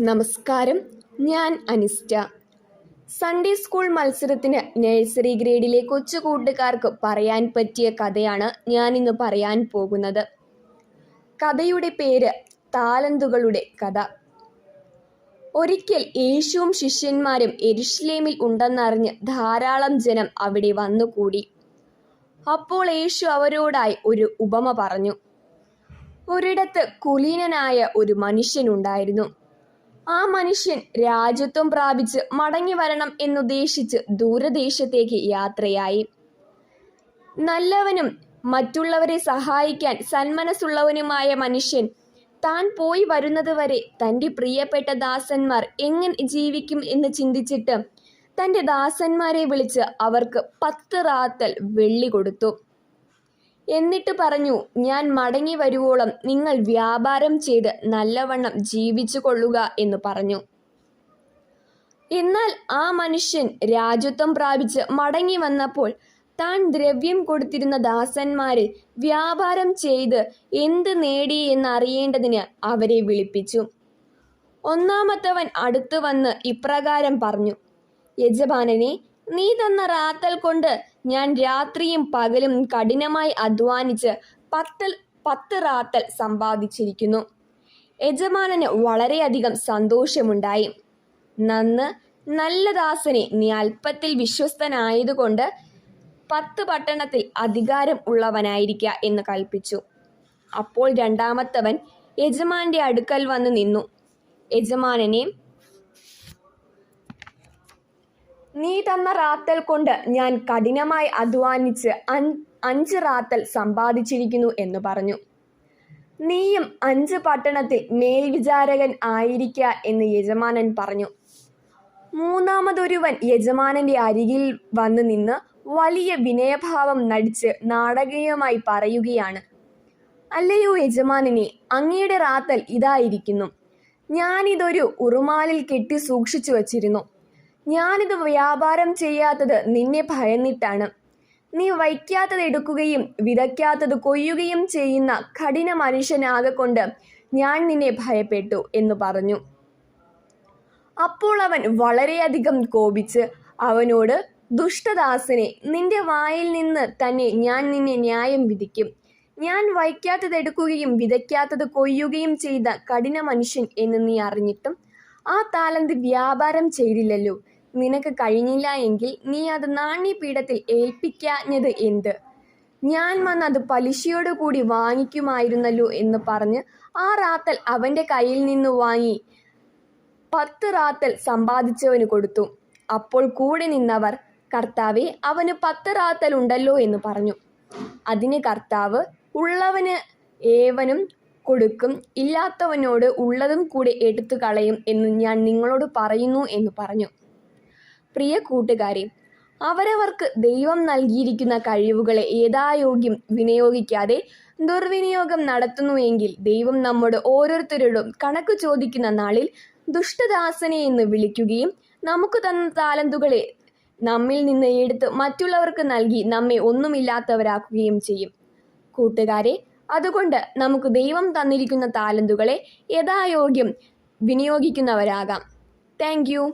നമസ്കാരം, ഞാൻ അനിസ്റ്റ. Sunday school മത്സരത്തിന് നഴ്സറി ഗ്രേഡിലെ കൊച്ചു കൂട്ടുകാർക്ക് പറയാൻ പറ്റിയ കഥയാണ് ഞാനിന്ന് പറയാൻ പോകുന്നത്. കഥയുടെ പേര് താലന്തുകളുടെ കഥ. ഒരിക്കൽ യേശുവും ശിഷ്യന്മാരും യെരുശലേമിൽ ഉണ്ടെന്നറിഞ്ഞ് ധാരാളം ജനം അവിടെ വന്നുകൂടി. അപ്പോൾ യേശു അവരോടായി ഒരു ഉപമ പറഞ്ഞു. ഒരിടത്ത് കുലീനനായ ഒരു മനുഷ്യനുണ്ടായിരുന്നു. ആ മനുഷ്യൻ രാജ്യത്വം പ്രാപിച്ച് മടങ്ങി വരണം എന്നുദ്ദേശിച്ച് ദൂരദേശത്തേക്ക് യാത്രയായി. നല്ലവനും മറ്റുള്ളവരെ സഹായിക്കാൻ സന്മനസ്സുള്ളവനുമായ മനുഷ്യൻ താൻ പോയി വരുന്നത് വരെ തൻ്റെ പ്രിയപ്പെട്ട ദാസന്മാർ എങ്ങനെ ജീവിക്കും എന്ന് ചിന്തിച്ചിട്ട് തൻ്റെ ദാസന്മാരെ വിളിച്ച് അവർക്ക് 10 റാത്തൽ വെള്ളി കൊടുത്തു. എന്നിട്ട് പറഞ്ഞു, ഞാൻ മടങ്ങി വരുവോളം നിങ്ങൾ വ്യാപാരം ചെയ്ത് നല്ലവണ്ണം ജീവിച്ചു കൊള്ളുക എന്ന് പറഞ്ഞു. എന്നാൽ ആ മനുഷ്യൻ രാജ്യത്വം പ്രാപിച്ച് മടങ്ങി വന്നപ്പോൾ താൻ ദ്രവ്യം കൊടുത്തിരുന്ന ദാസന്മാരിൽ വ്യാപാരം ചെയ്ത് എന്ത് നേടി എന്നറിയേണ്ടതിന് അവരെ വിളിപ്പിച്ചു. ഒന്നാമത്തവൻ അടുത്തു വന്ന് ഇപ്രകാരം പറഞ്ഞു, യജമാനനെ, നീ തന്ന റാത്തൽ കൊണ്ട് ഞാൻ രാത്രിയും പകലും കഠിനമായി അധ്വാനിച്ച് 10 റാത്തൽ സമ്പാദിച്ചിരിക്കുന്നു. യജമാനന് വളരെയധികം സന്തോഷമുണ്ടായി. നല്ല ദാസനെ, നീ അല്പത്തിൽ വിശ്വസ്തനായതുകൊണ്ട് 10 പട്ടണത്തിൽ അധികാരം ഉള്ളവനായിരിക്കുക എന്ന് കൽപ്പിച്ചു. അപ്പോൾ രണ്ടാമത്തവൻ യജമാന്റെ അടുക്കൽ വന്ന് നിന്നു. യജമാനനെ, നീ തന്ന റാത്തൽ കൊണ്ട് ഞാൻ കഠിനമായി അധ്വാനിച്ച് 5 റാത്തൽ സമ്പാദിച്ചിരിക്കുന്നു എന്ന് പറഞ്ഞു. നീയും 5 പട്ടണത്തിൽ മേൽവിചാരകൻ ആയിരിക്ക എന്ന് യജമാനൻ പറഞ്ഞു. മൂന്നാമതൊരുവൻ യജമാനന്റെ അരികിൽ വന്ന് നിന്ന് വലിയ വിനയഭാവം നടിച്ച് നാടകീയമായി പറയുകയാണ്, അല്ലയോ യജമാനനെ, അങ്ങയുടെ റാത്തൽ ഇതായിരിക്കുന്നു. ഞാനിതൊരു ഉറുമാലിൽ കെട്ടി സൂക്ഷിച്ചു വച്ചിരുന്നു. ഞാനിത് വ്യാപാരം ചെയ്യാത്തത് നിന്നെ ഭയന്നിട്ടാണ്. നീ വയ്ക്കാത്തത് എടുക്കുകയും വിതയ്ക്കാത്തത് കൊയ്യുകയും ചെയ്യുന്ന കഠിന മനുഷ്യനാകൊണ്ട് ഞാൻ നിന്നെ ഭയപ്പെട്ടു എന്ന് പറഞ്ഞു. അപ്പോൾ അവൻ വളരെയധികം കോപിച്ച് അവനോട്, ദുഷ്ടദാസനെ, നിന്റെ വായിൽ നിന്ന് തന്നെ ഞാൻ നിന്നെ ന്യായം വിധിക്കും. ഞാൻ വയ്ക്കാത്തത് എടുക്കുകയും വിതയ്ക്കാത്തത് കൊയ്യുകയും ചെയ്ത കഠിന മനുഷ്യൻ എന്ന് നീ അറിഞ്ഞിട്ടും ആ താലന്ത് വ്യാപാരം ചെയ്തില്ലല്ലോ. നിനക്ക് കഴിഞ്ഞില്ല എങ്കിൽ നീ അത് നാണ്യപീഠത്തിൽ ഏൽപ്പിക്കാഞ്ഞത് എന്ത്? ഞാൻ വന്ന് അത് പലിശയോടു കൂടി വാങ്ങിക്കുമായിരുന്നല്ലോ എന്ന് പറഞ്ഞ് ആ റാത്തൽ അവൻ്റെ കയ്യിൽ നിന്ന് വാങ്ങി 10 റാത്തൽ സമ്പാദിച്ചവന് കൊടുത്തു. അപ്പോൾ കൂടെ നിന്നവർ, കർത്താവേ, അവന് 10 റാത്തൽ ഉണ്ടല്ലോ എന്ന് പറഞ്ഞു. അതിന് കർത്താവ്, ഉള്ളവന് ഏവനും കൊടുക്കും, ഇല്ലാത്തവനോട് ഉള്ളതും കൂടെ എടുത്തു കളയും എന്ന് ഞാൻ നിങ്ങളോട് പറയുന്നു എന്ന് പറഞ്ഞു. പ്രിയ കൂട്ടുകാരെ, അവരവർക്ക് ദൈവം നൽകിയിരിക്കുന്ന കഴിവുകളെ യഥായോഗ്യം വിനിയോഗിക്കാതെ ദുർവിനിയോഗം നടത്തുന്നുവെങ്കിൽ ദൈവം നമ്മോട് ഓരോരുത്തരോടും കണക്ക് ചോദിക്കുന്ന നാളിൽ ദുഷ്ടദാസനെ എന്ന് വിളിക്കുകയും നമുക്ക് തന്ന താലന്തുകളെ നമ്മിൽ നിന്ന് എടുത്ത് മറ്റുള്ളവർക്ക് നൽകി നമ്മെ ഒന്നുമില്ലാത്തവരാക്കുകയും ചെയ്യും. കൂട്ടുകാരെ, അതുകൊണ്ട് നമുക്ക് ദൈവം തന്നിരിക്കുന്ന താലന്തുകളെ യഥായോഗ്യം വിനിയോഗിക്കുന്നവരാകാം. Thank you.